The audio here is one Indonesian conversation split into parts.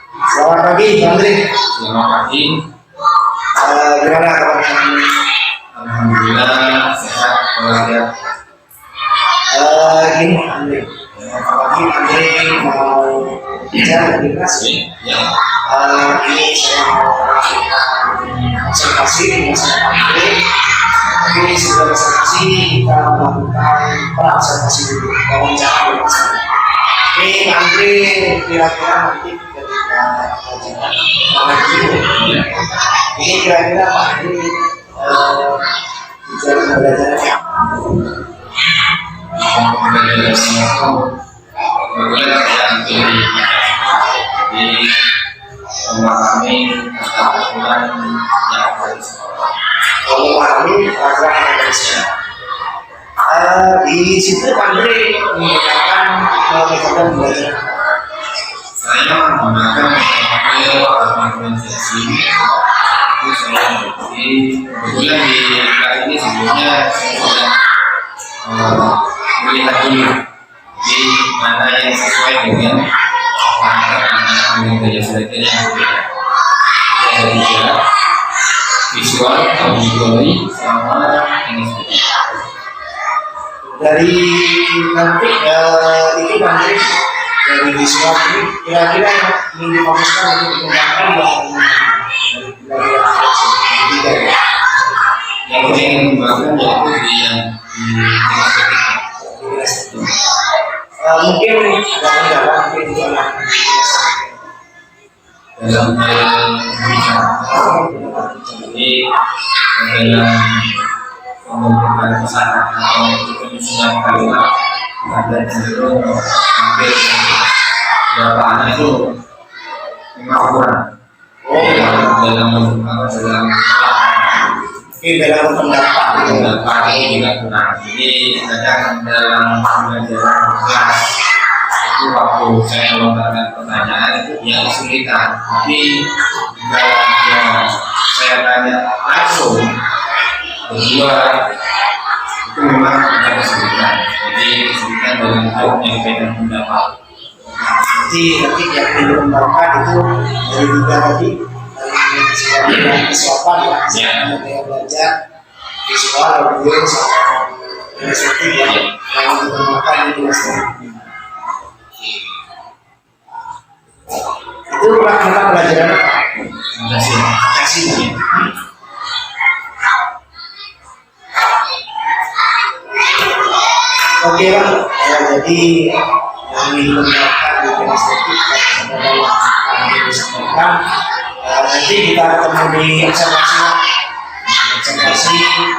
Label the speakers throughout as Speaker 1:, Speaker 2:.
Speaker 1: Selamat pagi, Bang Andri.
Speaker 2: Selamat pagi.
Speaker 1: Gimana kabar kamu?
Speaker 2: Alhamdulillah sehat walafiat.
Speaker 1: Gini, Andri. Pagi Andri mau bicara di kelas.
Speaker 2: Ya.
Speaker 1: Ini saya mau observasi di masa Andri. Tapi sebelum observasi kita melakukan praobservasi dulu, wawancara dulu. Ini Andri kira-kira nanti ketika pelajaran lagi ini kira-kira Pak Andri tujuan belajarnya
Speaker 2: Kemudian yang di memahami tentang aturan yang ada di sekolah.
Speaker 1: memahami peraturan yang ada di sekolah. Di situ Pak Andri menggunakan metode belajar.
Speaker 2: Saya menggunakan metode argumentasi. Itu saya berdiri kebetulan di kelas ini sebelumnya saya sudah melihat dulu di mana yang sesuai dengan gaya belajar yang berbeda. Ada tiga: visual, auditory, sama kinesthetik.
Speaker 1: Dari nanti itu Pak Andri dari visual ini kira-kira yang ingin difokuskan untuk dikembangkan
Speaker 2: Yang kita ingin kembangkan yaitu di yang kinesthetik.
Speaker 1: mungkin dalam mungkin itu anak
Speaker 2: dalam hal bicara, jadi dalam pembentukan pesan atau penyusunan kalimat ada cenderung hampir beberapa anak itu memang kurang dalam
Speaker 1: mungkin dalam pendapat
Speaker 2: ini juga kurang. Jadi kadang dalam pembelajaran kelas itu waktu saya melontarkan pertanyaan itu dia kesulitan. Tapi kalau saya tanya langsung berdua itu memang ada kesulitan. Jadi kesulitan dalam hal menyampaikan pendapat.
Speaker 1: jadi nanti yang dikembangkan itu dari tiga tadi dari kesiapan ya yang belajar visual audio sama kinesthetik ya yang dikembangkan di kinesthetik itu rata-rata pelajaran apa? Kasih. Oke Bang, jadi yang dikembangkan di kinesthetik adalah yang disampaikan. Nanti kita ketemu di observasi,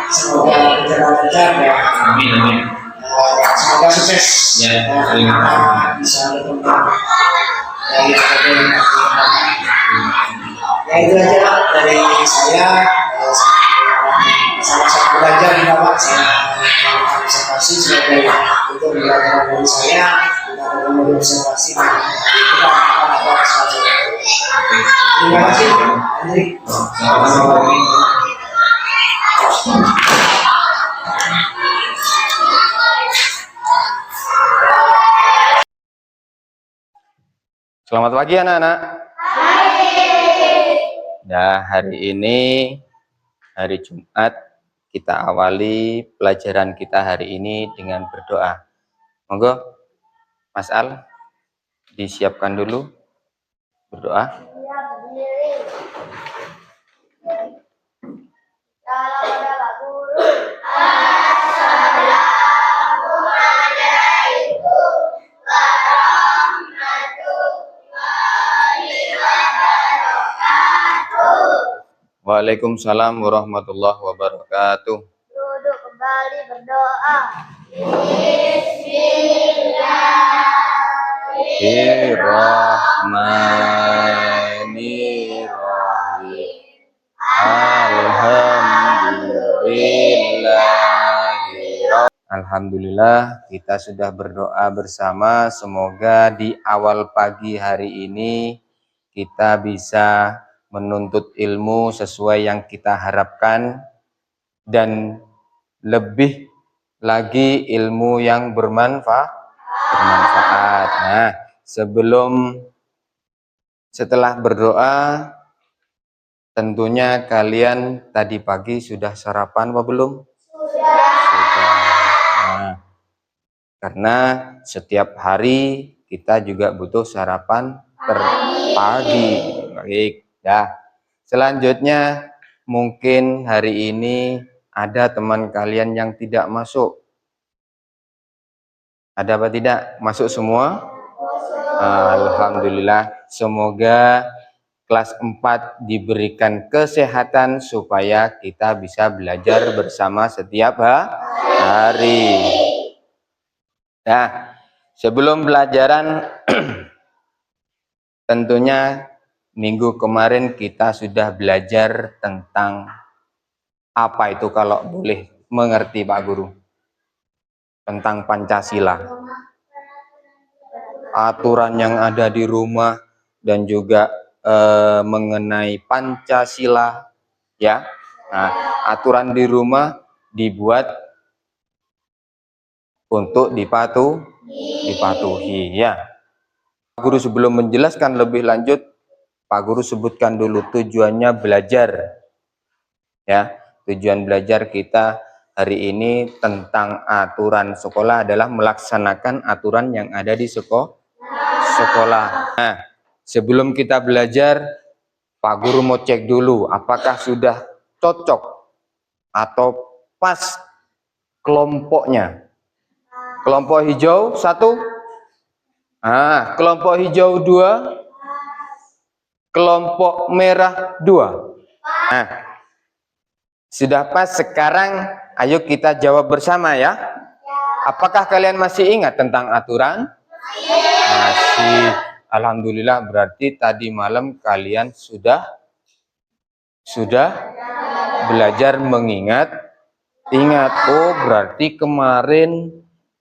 Speaker 1: semoga berjalan lancar ya.
Speaker 2: Amin.
Speaker 1: Semoga sukses
Speaker 2: Ya,
Speaker 1: kita bisa berkembang dari ya itu aja Pak dari saya sama-sama belajar di Bapak saya observasi sebagai itu belajar dari saya kita ketemu di observasi kita akan ada sesuatu. Terima kasih Andri.
Speaker 3: Selamat pagi anak-anak. Nah, hari ini hari Jumat, kita awali pelajaran kita hari ini dengan berdoa. Monggo Mas Al disiapkan dulu berdoa. Waalaikumsalam warahmatullahi wabarakatuh.
Speaker 4: Duduk kembali berdoa.
Speaker 3: Bismillahirrahmanirrahim. Alhamdulillah, kita sudah berdoa bersama. Semoga di awal pagi hari ini kita bisa menuntut ilmu sesuai yang kita harapkan dan lebih lagi ilmu yang bermanfaat. Nah, sebelum Setelah berdoa, tentunya kalian tadi pagi sudah sarapan apa belum? Sudah. Nah, karena setiap hari kita juga butuh sarapan pagi. Baik, ya. Selanjutnya, mungkin hari ini ada teman kalian yang tidak masuk. Ada apa tidak? Masuk semua? Alhamdulillah. Semoga kelas 4 diberikan kesehatan supaya kita bisa belajar bersama setiap hari. Nah, sebelum pelajaran tentunya minggu kemarin kita sudah belajar tentang apa itu kalau boleh mengerti Pak Guru? Tentang Pancasila. Aturan yang ada di rumah dan juga mengenai Pancasila, ya. Nah, aturan di rumah dibuat untuk dipatuhi, ya. Pak Guru sebelum menjelaskan lebih lanjut, Pak Guru sebutkan dulu tujuannya belajar, ya. Tujuan belajar kita hari ini tentang aturan sekolah adalah melaksanakan aturan yang ada di sekolah. Nah, sebelum kita belajar, Pak Guru mau cek dulu apakah sudah cocok atau pas kelompoknya. Kelompok hijau 1, kelompok hijau 2, kelompok merah 2. Nah, sudah pas. Sekarang ayo kita jawab bersama ya. Apakah kalian masih ingat tentang aturan? Masih. Alhamdulillah, berarti tadi malam kalian sudah belajar mengingat. Oh, berarti kemarin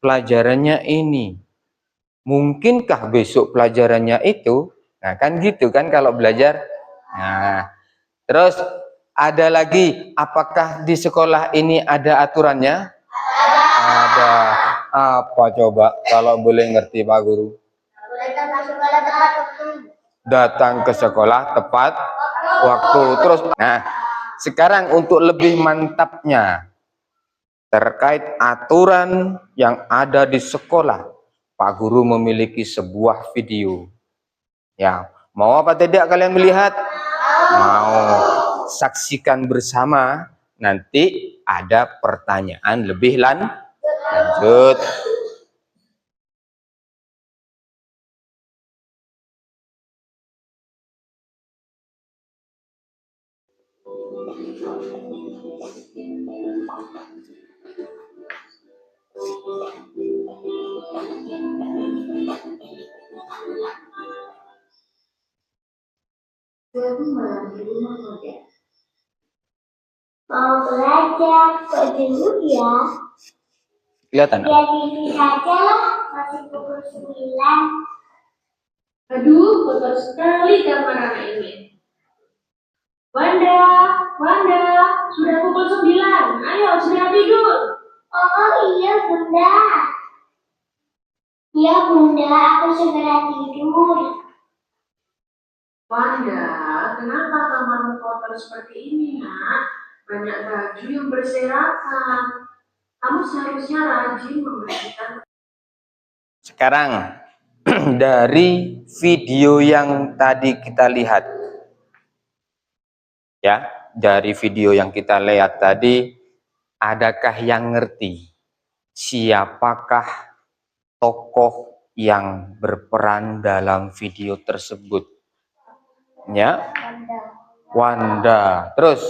Speaker 3: pelajarannya ini. Mungkinkah besok pelajarannya itu? Nah, kan gitu kan kalau belajar. Nah, terus ada lagi, apakah di sekolah ini ada aturannya? Ada. Apa coba kalau boleh ngerti Pak Guru? Datang ke sekolah tepat waktu. Terus, nah, sekarang untuk lebih mantapnya terkait aturan yang ada di sekolah, Pak Guru memiliki sebuah video. Ya, mau apa tidak kalian melihat? Mau. Saksikan bersama, nanti ada pertanyaan lebih lanjut.
Speaker 4: Mau belajar kok dulu ya?
Speaker 3: Kelihatan?
Speaker 4: Ya TV saja lah, masih pukul 9.
Speaker 5: Aduh, kotor sekali kamar anak ini. Wanda, sudah pukul 9. Ayo, sudah tidur.
Speaker 4: Oh iya Bunda. Iya Bunda, aku segera tidur.
Speaker 5: Wanda, kenapa kamarmu kotor seperti ini, Nak? Banyak baju yang berserakan. Kamu seharusnya rajin membersihkan.
Speaker 3: Sekarang dari video yang tadi kita lihat, ya, dari video yang kita lihat tadi, adakah yang ngerti siapakah tokoh yang berperan dalam video tersebut? Ya, Wanda. Terus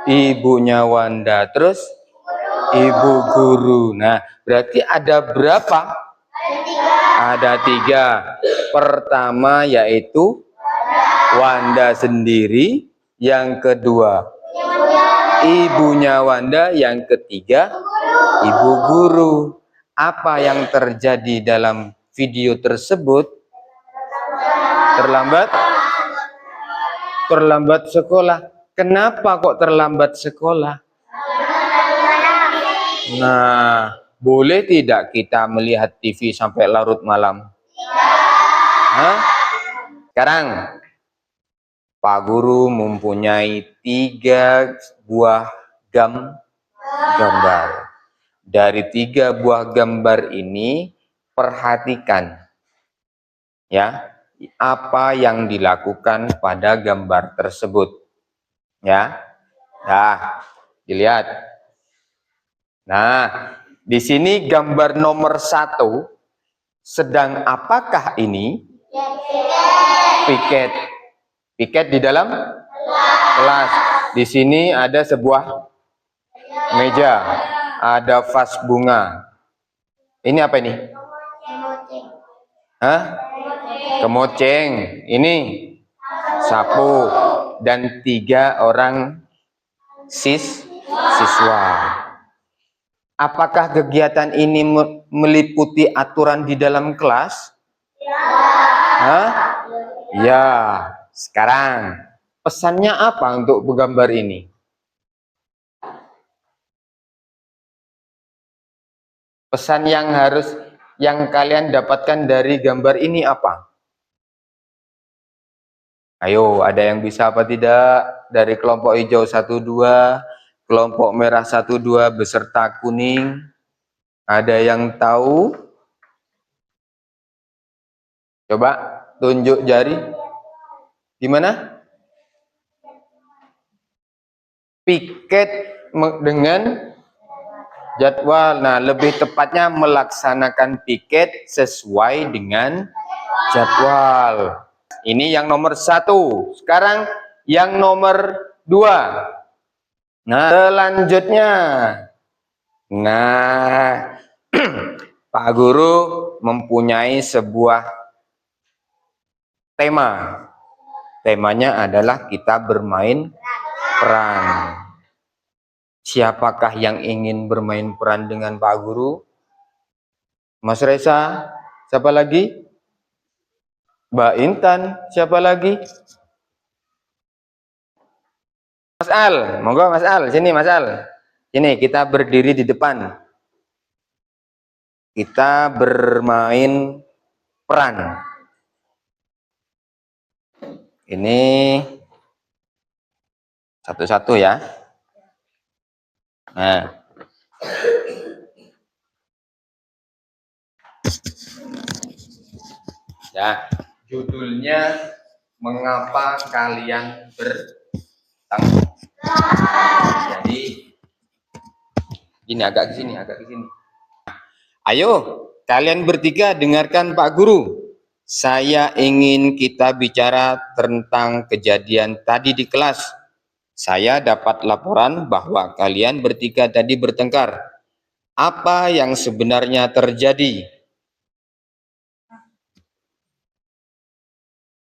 Speaker 3: ibunya Wanda. Terus ibu guru. Nah, berarti ada berapa? Ada 3. Pertama yaitu Wanda sendiri. Yang kedua ibunya Wanda. Yang ketiga ibu guru. Apa yang terjadi dalam video tersebut? Terlambat sekolah. Kenapa kok terlambat sekolah? Nah, boleh tidak kita melihat TV sampai larut malam? Hah? Sekarang Pak Guru mempunyai 3 buah gambar. Dari 3 buah gambar ini, perhatikan ya, apa yang dilakukan pada gambar tersebut. Ya. Nah, dilihat. Nah, di sini gambar nomor 1 sedang apakah ini? Piket. Piket di dalam kelas. Di sini ada sebuah meja, ada vas bunga. Ini apa ini? Hah? Kemoceng. Ini sapu dan 3 orang siswa. Apakah kegiatan ini meliputi aturan di dalam kelas? Hah? Ya. Sekarang pesannya apa untuk gambar ini? Pesan yang kalian dapatkan dari gambar ini apa? Ayo, ada yang bisa apa tidak? Dari kelompok hijau 1-2, kelompok merah 1-2 beserta kuning. Ada yang tahu? Coba tunjuk jari. Gimana? Piket dengan jadwal. Nah, lebih tepatnya melaksanakan piket sesuai dengan jadwal. Ini yang nomor 1. Sekarang yang nomor 2. Nah, selanjutnya. Nah, Pak Guru mempunyai sebuah tema. Temanya adalah kita bermain peran. Siapakah yang ingin bermain peran dengan Pak Guru? Mas Reza, siapa lagi? Mbak Intan, siapa lagi? Mas Al, monggo Mas Al, sini Mas Al. Sini kita berdiri di depan. Kita bermain peran. Ini satu-satu ya. Nah. Ya, judulnya mengapa kalian bertanggung. Jadi ini agak ke sini, Ayo, kalian bertiga dengarkan Pak Guru. Saya ingin kita bicara tentang kejadian tadi di kelas. Saya dapat laporan bahwa kalian bertiga tadi bertengkar. Apa yang sebenarnya terjadi?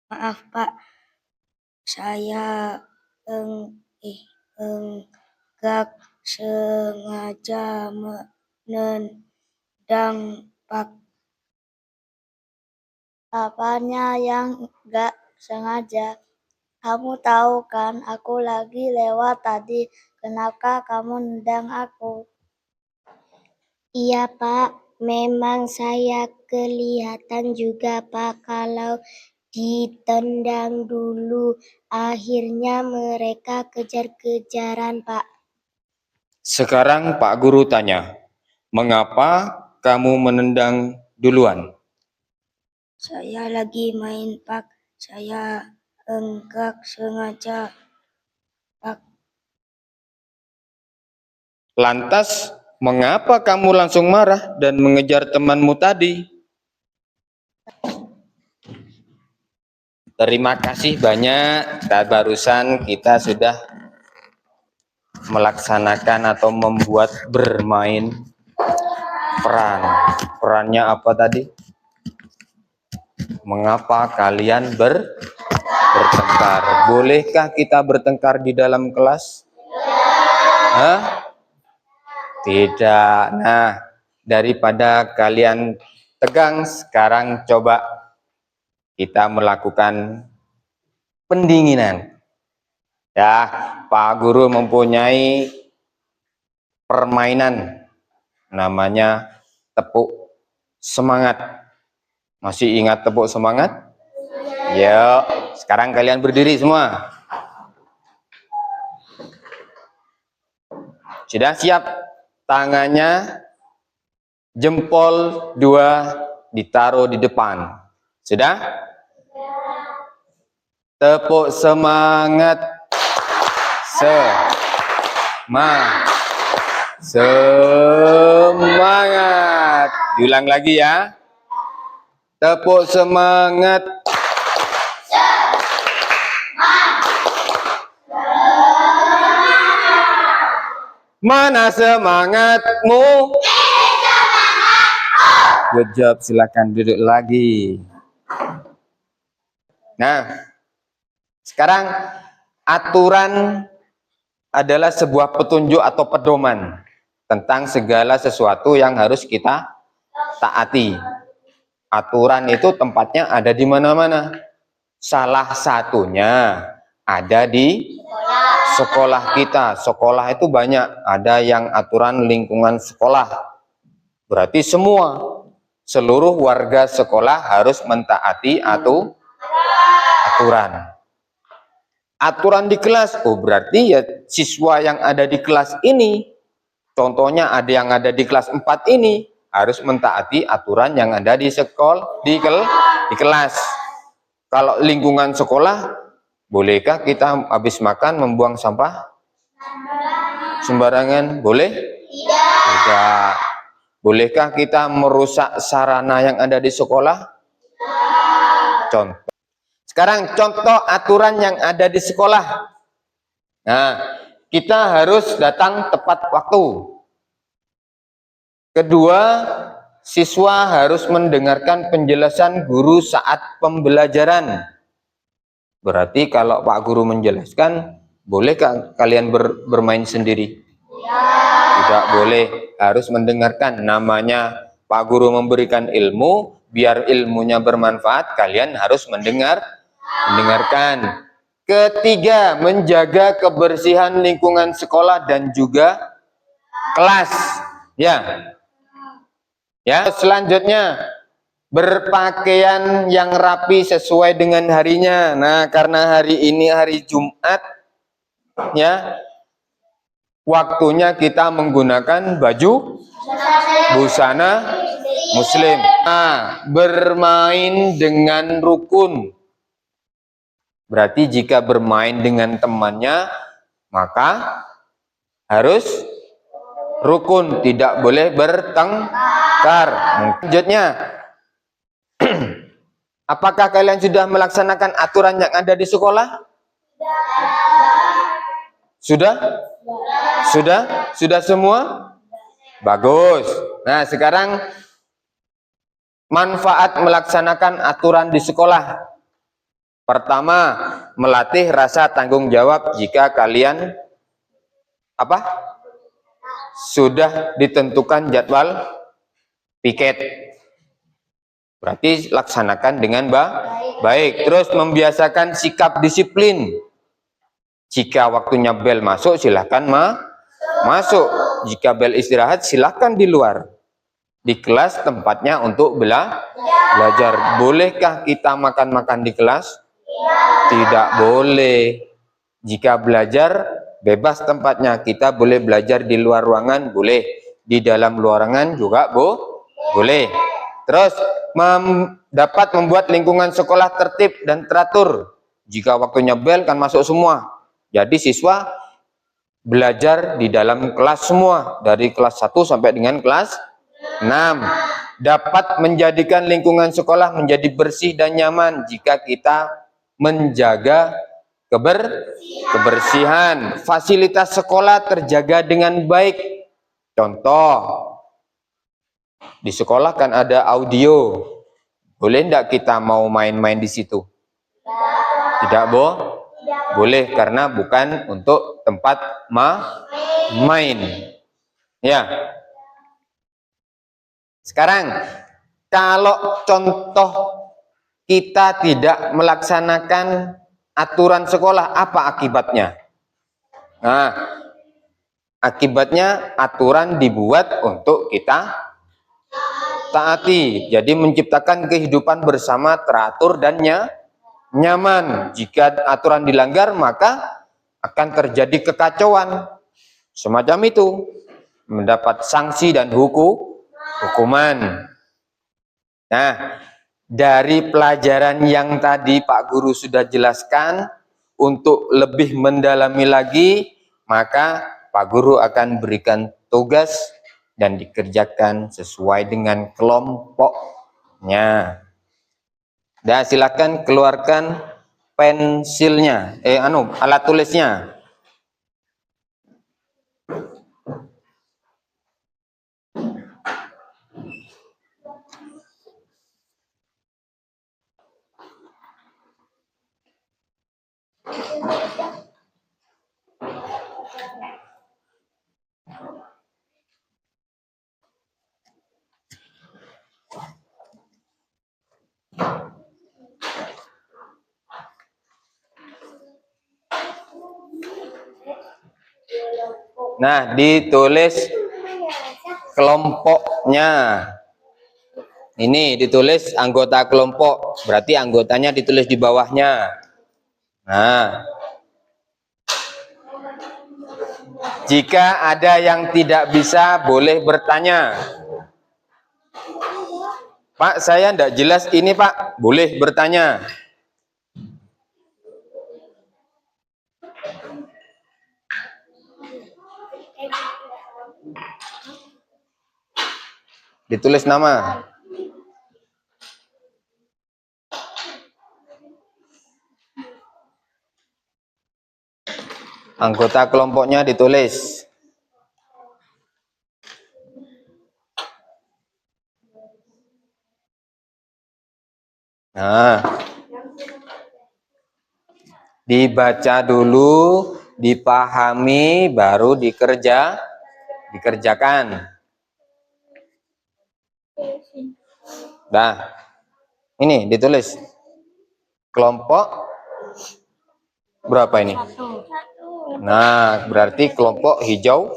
Speaker 6: Maaf Pak, saya enggak sengaja menendang Pak. Apanya yang enggak sengaja? Kamu tahu kan aku lagi lewat tadi, kenapa kamu nendang aku?
Speaker 4: Iya Pak, memang saya kelihatan juga Pak kalau ditendang dulu. Akhirnya mereka kejar-kejaran Pak.
Speaker 3: Sekarang Pak Guru tanya, mengapa kamu menendang duluan?
Speaker 6: Saya lagi main Pak, saya enggak sengaja Pak.
Speaker 3: Lantas, mengapa kamu langsung marah dan mengejar temanmu tadi? Terima kasih banyak. Barusan kita sudah melaksanakan atau membuat bermain peran. Perannya apa tadi? Mengapa kalian bertengkar? Bolehkah kita bertengkar di dalam kelas? Hah? Tidak. Nah, daripada kalian tegang, sekarang coba kita melakukan pendinginan. Ya, Pak Guru mempunyai permainan namanya tepuk semangat. Masih ingat tepuk semangat? Yuk, sekarang kalian berdiri semua. Sudah siap? Tangannya jempol 2 ditaruh di depan. Sudah? Tepuk semangat. Semangat. Diulang lagi ya. Tepuk semangat. Mana semangatmu? Good job, silakan duduk lagi. Nah, sekarang aturan adalah sebuah petunjuk atau pedoman tentang segala sesuatu yang harus kita taati. Aturan itu tempatnya ada di mana-mana. Salah satunya ada di sekolah kita. Sekolah itu banyak. Ada yang aturan lingkungan sekolah. Berarti seluruh warga sekolah harus mentaati aturan. Aturan di kelas, oh berarti ya siswa yang ada di kelas ini, contohnya ada yang ada di kelas 4 ini, harus mentaati aturan yang ada di di kelas. Kalau lingkungan sekolah, bolehkah kita habis makan membuang sampah sembarangan? Boleh? Tidak. Bolehkah kita merusak sarana yang ada di sekolah? Contoh. Sekarang contoh aturan yang ada di sekolah. Nah, kita harus datang tepat waktu. Kedua, siswa harus mendengarkan penjelasan guru saat pembelajaran. Berarti kalau Pak Guru menjelaskan, bolehkah kalian bermain sendiri? Tidak boleh, harus mendengarkan. Namanya Pak Guru memberikan ilmu, biar ilmunya bermanfaat, kalian harus mendengarkan. Ketiga, menjaga kebersihan lingkungan sekolah dan juga kelas. Ya, selanjutnya berpakaian yang rapi sesuai dengan harinya. Nah, karena hari ini hari Jumat, ya, waktunya kita menggunakan baju busana Muslim. Nah, bermain dengan rukun. Berarti jika bermain dengan temannya, maka harus rukun, tidak boleh bertengkar. Selanjutnya, apakah kalian sudah melaksanakan aturan yang ada di sekolah? Sudah? Sudah semua? Bagus. Nah, sekarang manfaat melaksanakan aturan di sekolah. Pertama, melatih rasa tanggung jawab jika kalian sudah ditentukan jadwal piket. Berarti laksanakan dengan baik. Terus membiasakan sikap disiplin. Jika waktunya bel masuk, silahkan masuk. Jika bel istirahat, silahkan di luar. Di kelas tempatnya untuk belajar. Bolehkah kita makan-makan di kelas? Tidak boleh. Jika belajar, bebas tempatnya. Kita boleh belajar di luar ruangan, boleh. Di dalam ruangan juga boleh. Terus dapat membuat lingkungan sekolah tertib dan teratur. Jika waktunya bel kan masuk semua. Jadi siswa belajar di dalam kelas semua. Dari kelas 1 sampai dengan kelas 6. Dapat menjadikan lingkungan sekolah menjadi bersih dan nyaman jika kita menjaga kebersihan. Fasilitas sekolah terjaga dengan baik. Contoh, di sekolah kan ada audio. Boleh enggak kita mau main-main di situ? Tidak boleh, karena bukan untuk tempat main. Ya. Sekarang, kalau contoh kita tidak melaksanakan aturan sekolah, apa akibatnya? Nah, akibatnya aturan dibuat untuk kita taati. Jadi menciptakan kehidupan bersama teratur dan nyaman. Jika aturan dilanggar, maka akan terjadi kekacauan. Semacam itu. Mendapat sanksi dan hukuman. Nah, dari pelajaran yang tadi Pak Guru sudah jelaskan, untuk lebih mendalami lagi, maka Pak Guru akan berikan tugas dan dikerjakan sesuai dengan kelompoknya. Nah, silakan keluarkan pensilnya, alat tulisnya. Nah, ditulis kelompoknya. Ini ditulis anggota kelompok, berarti anggotanya ditulis di bawahnya. Nah, jika ada yang tidak bisa, boleh bertanya. Pak, saya tidak jelas ini Pak, boleh bertanya. Ditulis nama. Anggota kelompoknya ditulis. Nah, dibaca dulu, dipahami, baru dikerjakan. Nah, ini ditulis. Kelompok berapa ini? Nah, berarti kelompok hijau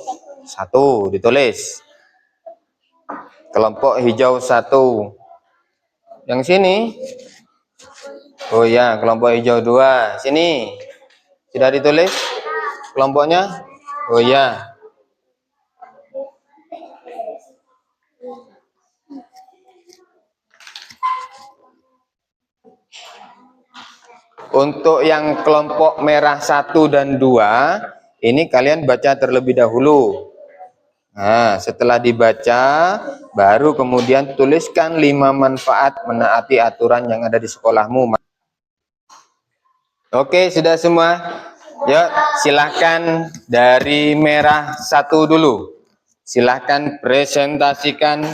Speaker 3: 1 ditulis. Kelompok hijau 1. Yang sini. Oh ya, kelompok hijau 2. Sini. Sudah ditulis kelompoknya? Oh ya. Untuk yang kelompok merah 1 dan 2, ini kalian baca terlebih dahulu. Nah, setelah dibaca, baru kemudian tuliskan 5 manfaat menaati aturan yang ada di sekolahmu. Oke, sudah semua? Yuk, silahkan dari merah 1 dulu. Silahkan presentasikan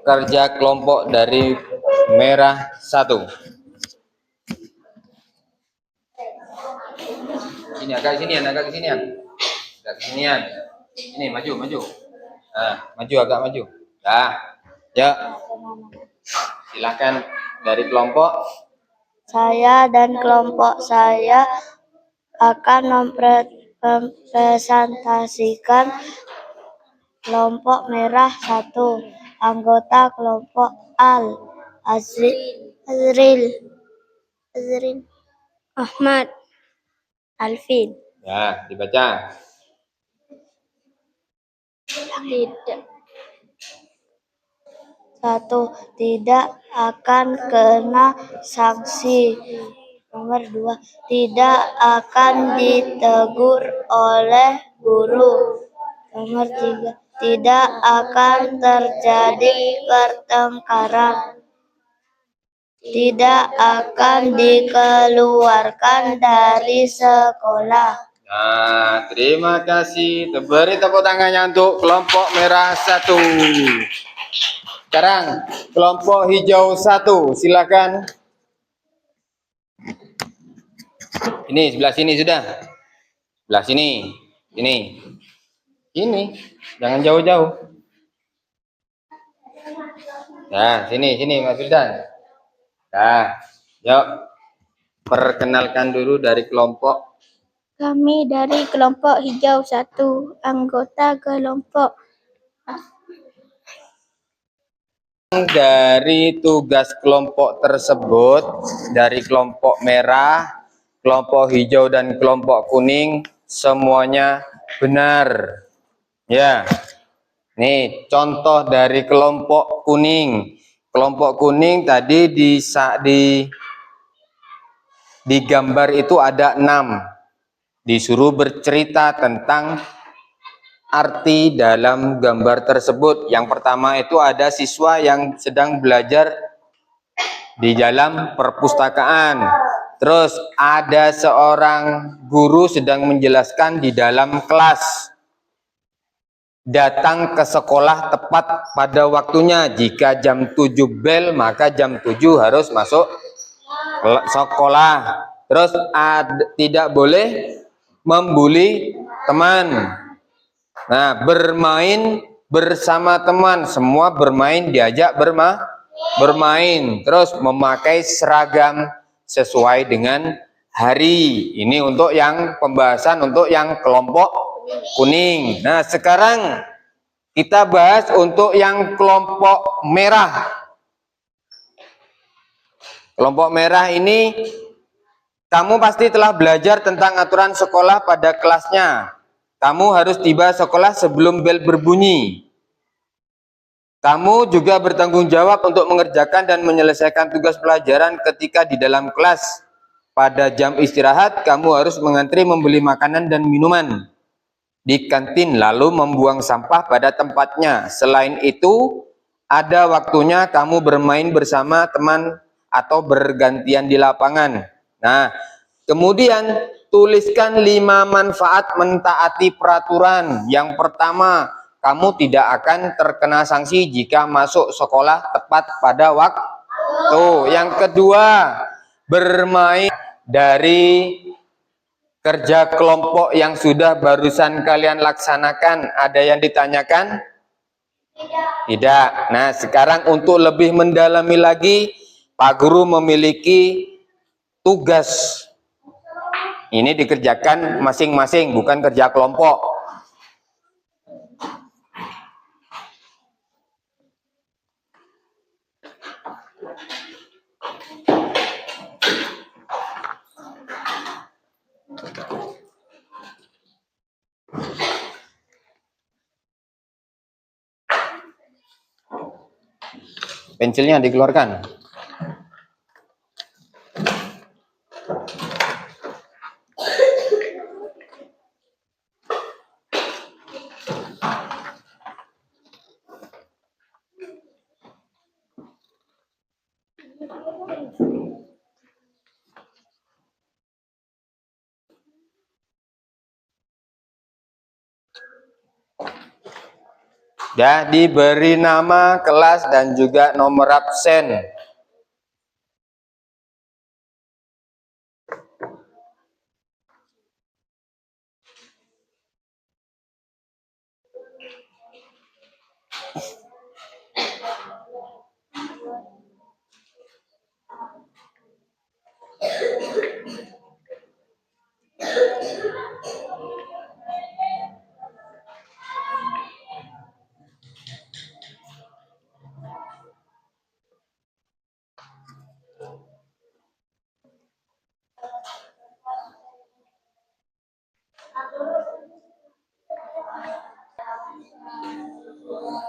Speaker 3: kerja kelompok dari merah 1. Sini, agak kesinian. Agak kesinian. Ini, maju. Nah, agak maju. Nah, yuk. Silahkan dari kelompok.
Speaker 6: Saya dan kelompok saya akan mempresentasikan kelompok merah 1. Anggota kelompok Azril, Ahmad, Alvin.
Speaker 3: Ya, dibaca.
Speaker 6: Tidak akan kena sanksi. Nomor 2, tidak akan ditegur oleh guru. Nomor 3, tidak akan terjadi pertengkaran. Tidak akan dikeluarkan dari sekolah.
Speaker 3: Nah, terima kasih. Beri tepuk tangannya untuk kelompok merah 1. Sekarang kelompok hijau 1, silakan. Ini sebelah sini sudah. Sebelah sini. Ini. Jangan jauh-jauh. Nah, sini Mas Firdan. Nah, yuk. Perkenalkan dulu dari kelompok.
Speaker 7: Kami dari kelompok hijau 1, anggota kelompok
Speaker 3: dari tugas kelompok tersebut, dari kelompok merah, kelompok hijau dan kelompok kuning, semuanya benar. Ya, nih contoh dari kelompok kuning. Kelompok kuning tadi di gambar itu ada 6. Disuruh bercerita tentang arti dalam gambar tersebut. Yang pertama itu ada siswa yang sedang belajar di dalam perpustakaan. Terus ada seorang guru sedang menjelaskan di dalam kelas. Datang ke sekolah tepat pada waktunya. Jika jam 7 bel, maka jam 7 harus masuk sekolah. Terus tidak boleh membuli teman. Nah, bermain bersama teman, semua bermain, diajak bermain. Terus memakai seragam sesuai dengan hari. Ini untuk yang pembahasan untuk yang kelompok kuning. Nah, sekarang kita bahas untuk yang kelompok merah. Kelompok merah ini kamu pasti telah belajar tentang aturan sekolah pada kelasnya. Kamu harus tiba sekolah sebelum bel berbunyi. Kamu juga bertanggung jawab untuk mengerjakan dan menyelesaikan tugas pelajaran ketika di dalam kelas. Pada jam istirahat, kamu harus mengantri membeli makanan dan minuman di kantin, lalu membuang sampah pada tempatnya. Selain itu, ada waktunya kamu bermain bersama teman atau bergantian di lapangan. Nah, kemudian tuliskan 5 manfaat mentaati peraturan. Yang pertama, kamu tidak akan terkena sanksi jika masuk sekolah tepat pada waktu. Yang kedua, bermain dari kerja kelompok yang sudah barusan kalian laksanakan. Ada yang ditanyakan? Tidak. Nah, sekarang untuk lebih mendalami lagi, Pak Guru memiliki tugas. Ini dikerjakan masing-masing, bukan kerja kelompok. Pensilnya dikeluarkan. Ya, diberi nama, kelas, dan juga nomor absen.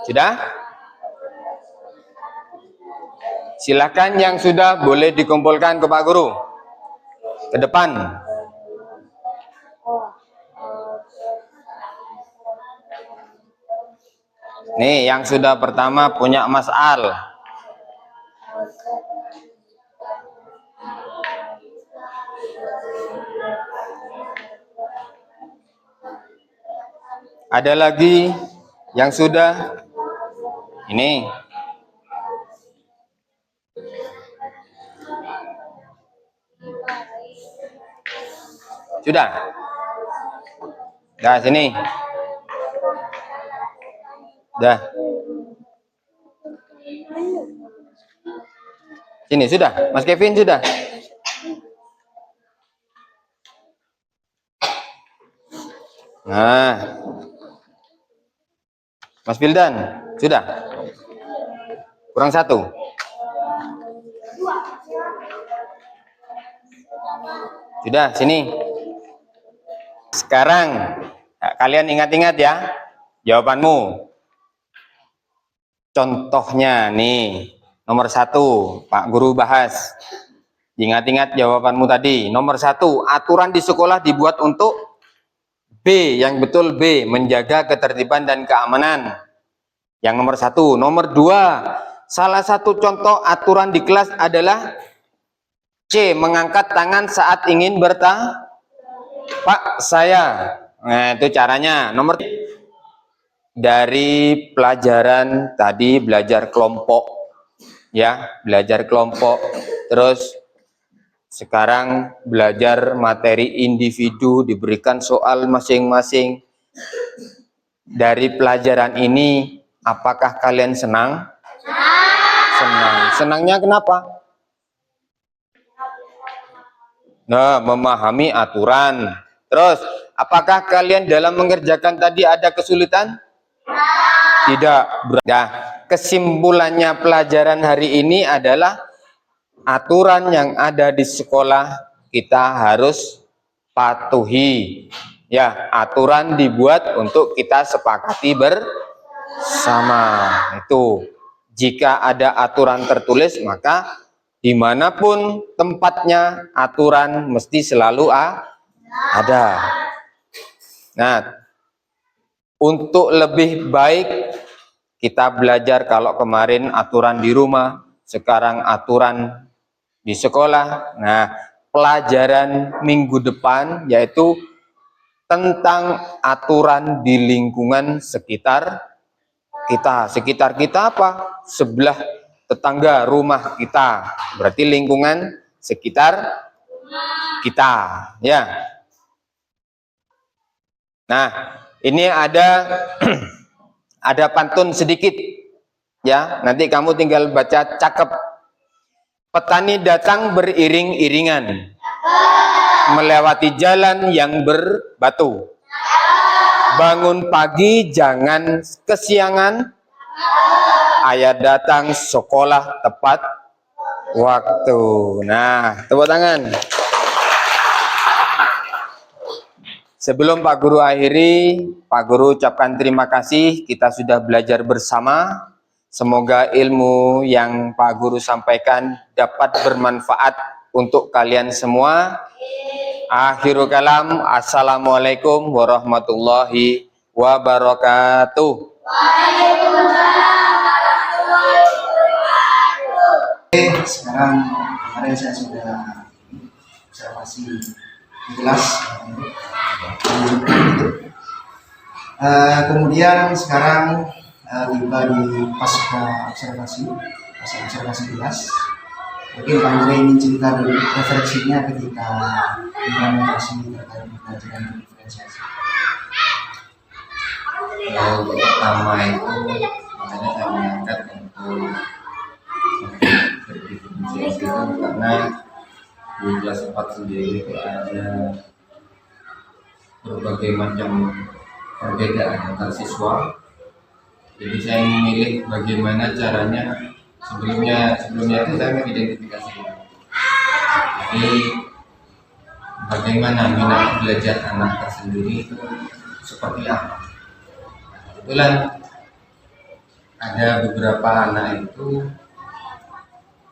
Speaker 3: Sudah? Silakan yang sudah boleh dikumpulkan ke Pak Guru. Ke depan. Nih, yang sudah pertama punya Mas Al. Ada lagi yang sudah? Ini. Sudah? Dah, sini. Dah. Sini, sudah. Mas Kevin sudah? Nah. Mas Bildan, sudah? Kurang 1. Sudah, sini. Sekarang kalian ingat-ingat ya jawabanmu. Contohnya nih, nomor 1, Pak Guru bahas. Ingat-ingat jawabanmu tadi. Nomor 1, aturan di sekolah dibuat untuk B, yang betul B, menjaga ketertiban dan keamanan. Yang nomor 1. Nomor 2, salah satu contoh aturan di kelas adalah C, mengangkat tangan saat ingin bertanya. Pak, saya. Nah, itu caranya. Nomor dari pelajaran tadi belajar kelompok. Ya, belajar kelompok. Terus sekarang belajar materi individu, diberikan soal masing-masing. Dari pelajaran ini, apakah kalian senang? Senang. Senangnya kenapa? Nah, memahami aturan. Terus, apakah kalian dalam mengerjakan tadi ada kesulitan? Tidak. Nah, kesimpulannya pelajaran hari ini adalah aturan yang ada di sekolah kita harus patuhi. Ya, aturan dibuat untuk kita sepakati bersama. Itu. Jika ada aturan tertulis, maka dimanapun tempatnya aturan mesti selalu ada. Nah, untuk lebih baik kita belajar, kalau kemarin aturan di rumah, sekarang aturan di sekolah. Nah, pelajaran minggu depan yaitu tentang aturan di lingkungan sekitar kita. Sekitar kita apa? Sebelah tetangga rumah kita, berarti lingkungan sekitar kita, ya. Nah, ini ada ada pantun sedikit, ya. Nanti kamu tinggal baca cakep. Petani datang beriring-iringan, melewati jalan yang berbatu. Bangun pagi jangan kesiangan, ayah datang sekolah tepat waktu. Nah, tepuk tangan. Sebelum Pak Guru akhiri, Pak Guru ucapkan terima kasih. Kita sudah belajar bersama. Semoga ilmu yang Pak Guru sampaikan dapat bermanfaat untuk kalian semua. Akhirul kalam, assalamualaikum warahmatullahi wabarakatuh.
Speaker 1: Oke, sekarang kemarin saya sudah observasi di kelas. Kemudian sekarang tiba di pasca observasi kelas. Mungkin Pak Guru ingin cerita dulu refleksinya ketika implementasi terkait pelajaran diferensiasi.
Speaker 2: Yang pertama itu makanya saya mengangkat untuk berdiferensiasi itu karena di kelas 4 sendiri itu ada berbagai macam perbedaan antar siswa. Jadi saya memilih bagaimana caranya. Sebelumnya itu saya mengidentifikasi. Jadi bagaimana minat belajar anak tersendiri itu seperti apa. Kebetulan ada beberapa anak itu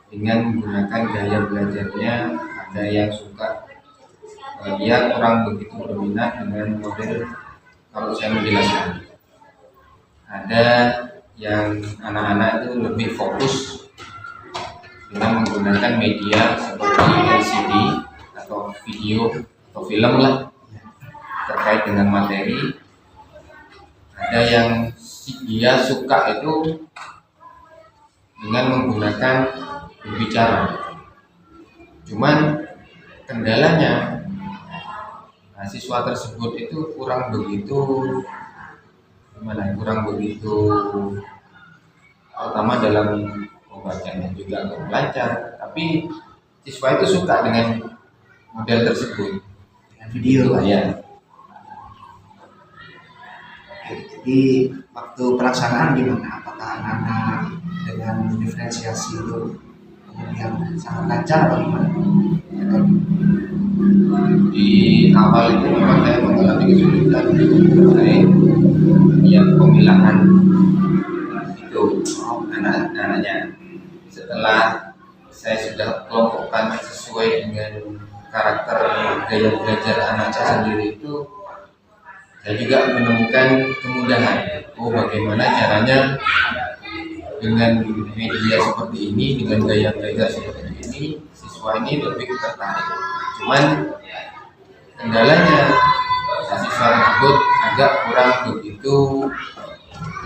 Speaker 2: dengan menggunakan gaya belajarnya, ada yang suka dia kurang begitu berminat dengan model kalau saya menjelaskan. Ada yang anak-anak itu lebih fokus dengan menggunakan media seperti LCD atau video atau film lah terkait dengan materi. Ada yang dia suka itu dengan menggunakan berbicara. Cuman kendalanya siswa tersebut itu kurang begitu terutama dalam pembacanya juga lancar, tapi siswa itu suka dengan model tersebut
Speaker 1: Dengan video Pak.
Speaker 2: ya.
Speaker 1: Oke, jadi waktu pelaksanaan gimana? Apakah anak-anak dengan diferensiasi itu yang sangat lancar atau gimana?
Speaker 2: Di awal itu memang saya mengalami kesulitan terkait yang pemilahan itu anak-anaknya. Setelah saya sudah kelompokkan sesuai dengan karakter gaya belajar anak saya sendiri itu, saya juga menemukan kemudahan. Oh, bagaimana caranya dengan media seperti ini, dengan gaya belajar seperti ini, siswa ini lebih tertarik. Cuman kendalanya, siswa tersebut agak kurang begitu.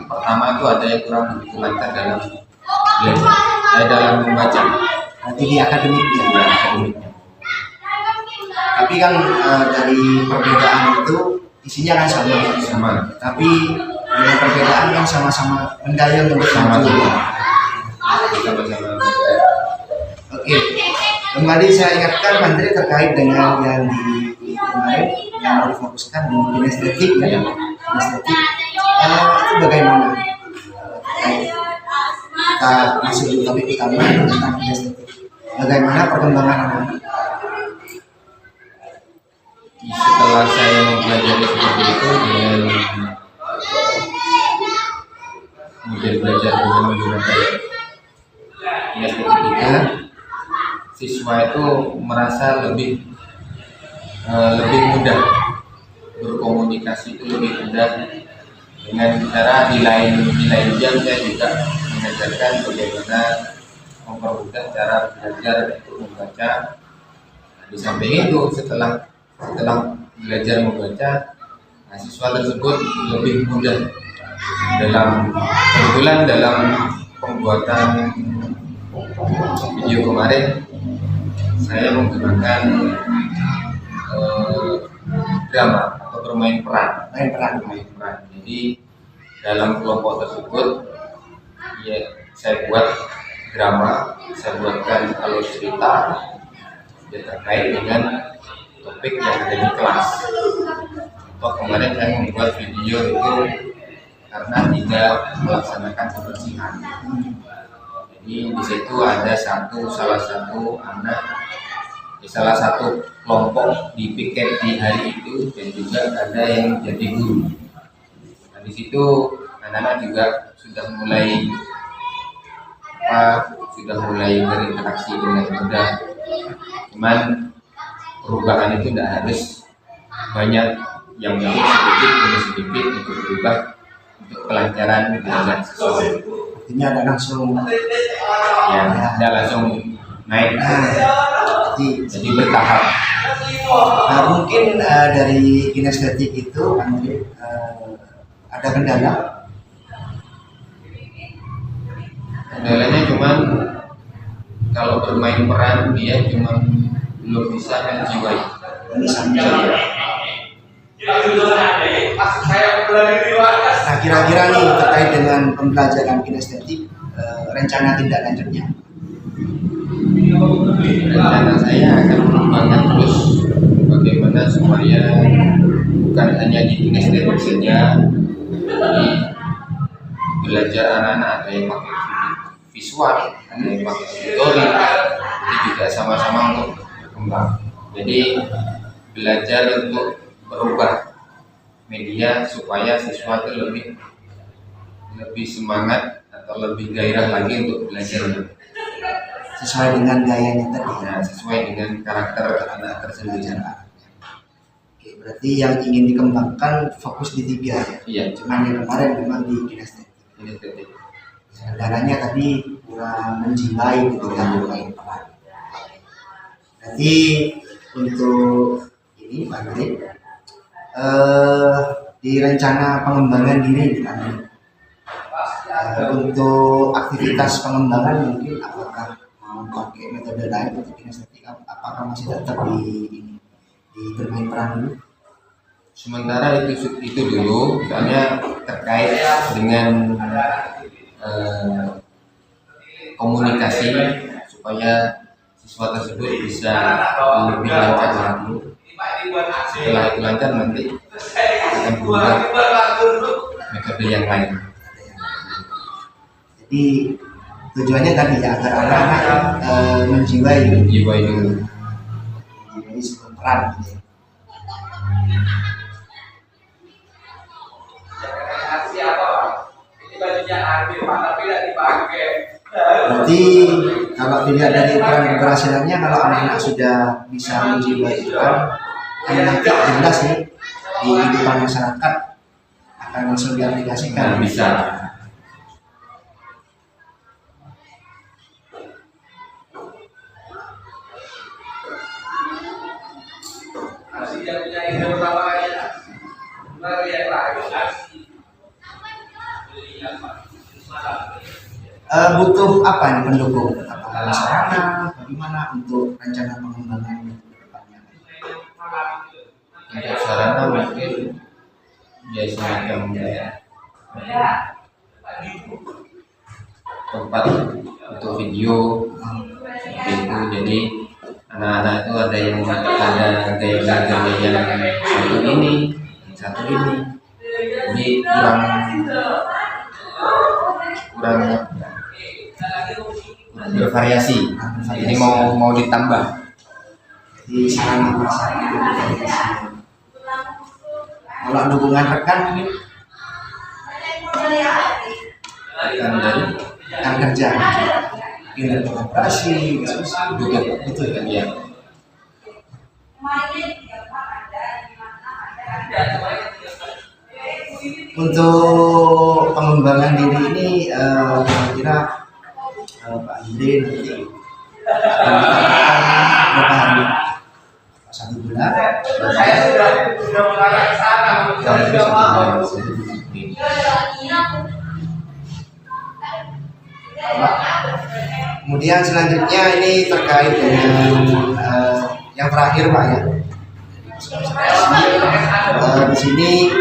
Speaker 2: Pertama itu ada yang kurang begitu lancar dalam belajar, dalam membaca.
Speaker 1: Nanti di akademiknya.
Speaker 2: Ya, akademiknya.
Speaker 1: Tapi kan dari perbedaan itu isinya kan sama. Tapi dengan perbedaan kan sama-sama mendayung untuk
Speaker 2: Sama-sama.
Speaker 1: maju.
Speaker 2: Sama-sama.
Speaker 1: Oke, kembali saya ingatkan Menteri terkait dengan yang di kemarin yang mau difokuskan di kinestetik ya. Kinestetik itu bagaimana? Kita masuk di topik utama tentang kinestetik. Bagaimana perkembangan anak-anak?
Speaker 2: Setelah saya mempelajari seperti itu dengan kemudian belajar dengan menggunakan kinestetika, siswa itu merasa lebih mudah berkomunikasi, itu lebih mudah dengan cara di lain jam saya juga mengajarkan bagaimana mempermudah cara belajar untuk membaca. Di samping itu setelah belajar membaca, siswa tersebut lebih mudah kebetulan dalam pembuatan video kemarin saya menggunakan drama atau bermain peran. Jadi dalam kelompok tersebut ya saya buat drama, saya buatkan alur cerita yang terkait dengan topik yang ada di kelas. Contoh kemarin saya membuat video itu karena tidak melaksanakan kebersihan. Jadi di situ ada salah satu anak, salah satu kelompok di piket di hari itu, dan juga ada yang jadi guru. Nah, di situ anak-anak juga sudah mulai berinteraksi dengan mudah. Cuman perubahan itu tidak harus banyak, yang penting sedikit demi sedikit untuk berubah untuk kelancaran belajar siswa.
Speaker 1: Artinya ada langsung
Speaker 2: Tidak langsung naik, jadi bertahap.
Speaker 1: Nah, mungkin dari kinestetik itu ada kendala.
Speaker 2: Kendalanya cuman kalau bermain peran dia cuman belum bisa menjiwai.
Speaker 1: Nah, kira-kira nih terkait dengan pembelajaran kinestetik, rencana tindak lanjutnya.
Speaker 2: Rencana saya akan mengembangkan terus bagaimana supaya bukan hanya di kinestetik saja, jadi belajar anak-anak ada yang pakai visual, ada yang pakai auditory, itu juga sama-sama untuk berkembang. Jadi belajar untuk berubah media supaya siswa itu lebih semangat atau lebih gairah lagi untuk belajar
Speaker 1: Sesuai dengan gayanya tadi.
Speaker 2: nah, sesuai dengan karakter anak tersendiri.
Speaker 1: Oke, berarti yang ingin dikembangkan fokus di 3 ya.
Speaker 2: Iya,
Speaker 1: Cuman yang kemarin memang di kinestetik.
Speaker 2: kinestetik.
Speaker 1: Kendalanya tadi kurang menjiwai ketika bermain peran. Berarti untuk ini Pak Menteri, di rencana pengembangan diri kan, untuk aktivitas pengembangan mungkin apakah mau pakai metode lain untuk kinestetik, apakah masih tetap di bermain peran dulu?
Speaker 2: Sementara itu dulu, soalnya terkait dengan komunikasi supaya siswa tersebut bisa lebih lancar lagi. Setelah itu lancar nanti akan berubah metode yang lain.
Speaker 1: Jadi Tujuannya tadi ya agar anak-anak menjiwai
Speaker 2: jiwa itu.
Speaker 1: sebuah peran gitu ya. Berarti kalau dilihat dari peran keberhasilannya, kalau anak-anak sudah bisa menjiwai itu kan nanti jelas nih di kehidupan masyarakat akan langsung diaplikasikan.
Speaker 2: Nah, bisa.
Speaker 1: Butuh apa nih pendukung? Apakah sarana, bagaimana untuk rencana pengembangan ke depannya?
Speaker 2: Untuk sarana mungkin ya semacam tempat untuk video seperti itu. Jadi anak-anak itu ada yang gaya belajarnya yang satu ini, jadi kurang bervariasi. Ini mau ditambah.
Speaker 1: Di sarana prasarana. Kalau dukungan rekan mungkin
Speaker 2: Kan dari
Speaker 1: rekan kerja, mungkin kolaborasi, diskusi, betul ya.
Speaker 2: ya.
Speaker 1: Untuk pengembangan diri ini kira-kira Pak Andre nanti akan berapa hari? 1 bulan. Kemudian selanjutnya ini terkait dengan yang terakhir Pak ya. Di sini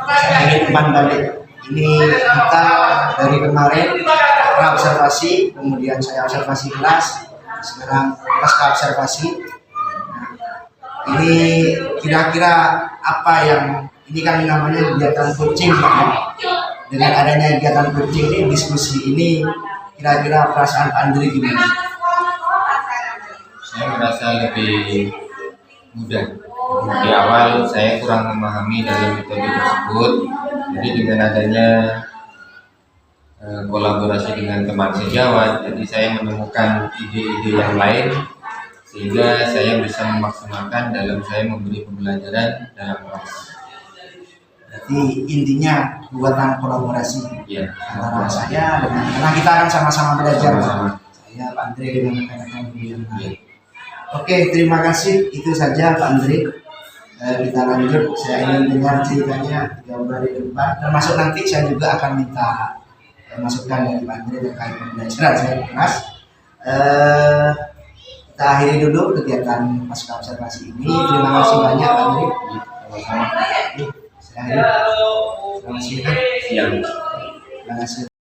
Speaker 1: saya ingin umpan balik. Ini kita dari kemarin observasi, kemudian saya observasi kelas, sekarang pasca observasi. Ini kira-kira apa yang ini kan namanya kegiatan coaching Pak ya. Dengan adanya kegiatan coaching ini, diskusi ini, kira-kira perasaan Pak Andre gimana?
Speaker 2: Saya merasa lebih mudah. Di awal saya kurang memahami dari metode tersebut, jadi dengan adanya kolaborasi dengan teman sejawat, jadi saya menemukan ide-ide yang lain sehingga saya bisa memaksimalkan dalam saya memberi pembelajaran dalam kelas.
Speaker 1: Jadi intinya buatan kolaborasi
Speaker 2: Ya,
Speaker 1: antara saya dengan, karena kita akan sama-sama belajar.
Speaker 2: Sama-sama.
Speaker 1: Saya Pak Andre dengan rekan-rekan yang lain.
Speaker 2: Ya.
Speaker 1: Oke, terima kasih. Itu saja Pak Andre. Kita lanjut. Saya ingin dengar ceritanya 3 hari ke depan. Termasuk nanti saya juga akan minta masukan dari Pak Andre terkait pembelajaran saya di kelas. Kita akhiri dulu kegiatan pasca observasi ini. Terima kasih banyak Pak Andre.
Speaker 2: Sama-sama.
Speaker 1: Saya akhiri. Terima kasih.
Speaker 2: Siang.
Speaker 1: Terima kasih.